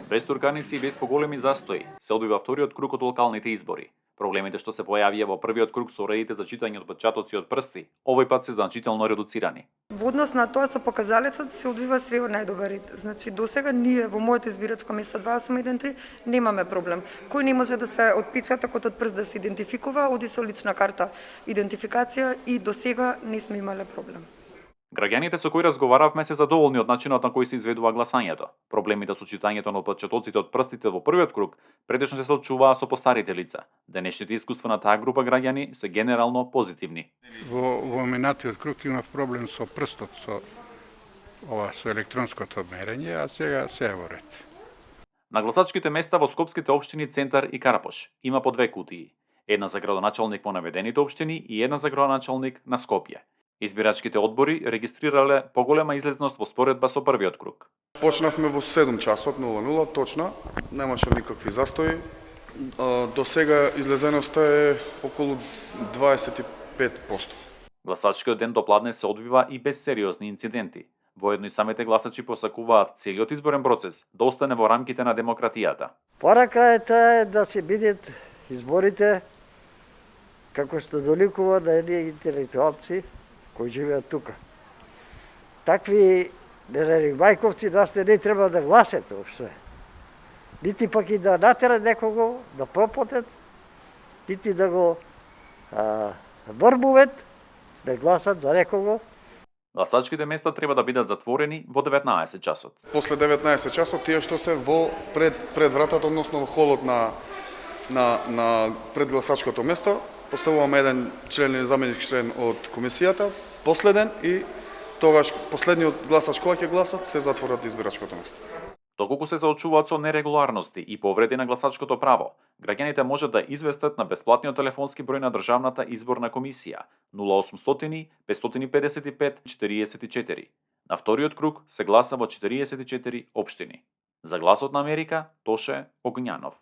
Без турканици и без поголеми застои се одбива вториот круг од локалните избори. Проблемите што се појавија во првиот круг со уредите за читање отпечатоци од прсти, овој пат се значително редуцирани. Во однос на тоа со показалецот се одвива све во најдобар ред. Значи досега ние во моето избирачко место 2813 немаме проблем. Кој не може да се отпечатокот од прст да се идентификува, оди со лична карта идентификација и досега не сме имале проблем. Граѓаните со кои разговаравме се задоволни од начинот на кој се изведува гласањето. Проблемите со читањето на отпечатоците од прстите во првиот круг предишно се соочуваа со постарите лица. Денешните искуства на таа група граѓани се генерално позитивни. Во минатиот круг имав проблем со прстот, со електронското мерење, а сега се е во ред. На гласачките места во скопските општини Центар и Карапош има по 2 кутии. Една за градоначалник во наведените општини и една за градоначалник на Скопје. Избирачките одбори регистрирале поголема излезност во споредба со првиот круг. Почнавме во 7 часот 00 точно, немаше никакви застои. До сега излезеноста е околу 25%. Гласачкиот ден до пладне се одвива и без сериозни инциденти. Воедно и самите гласачи посакуваат целиот изборен процес да остане во рамките на демократијата. Порака е таа да се бидат изборите како што доликува на едни интелектуалци кои живеат тука. Такви мајковци нас не треба да гласат уопште. Нити пак и да натерат некого да пропотат, нити да го врбуват да гласат за некого. Гласачките места треба да бидат затворени во 19 часот. После 19 часот тие што се во пред вратата, односно во холот на предгласачкото место, поставуваме еден член или заменик член од комисијата, последен и тогаш последниот гласач кој ќе гласат се затворат избирачкото место. Доколку се соочуваат со нерегуларности и повреди на гласачкото право, граѓаните можат да известат на бесплатниот телефонски број на Државната изборна комисија 0800 555 44. На вториот круг се гласа во 44 општини. За Гласот на Америка, Тоше Огњанов.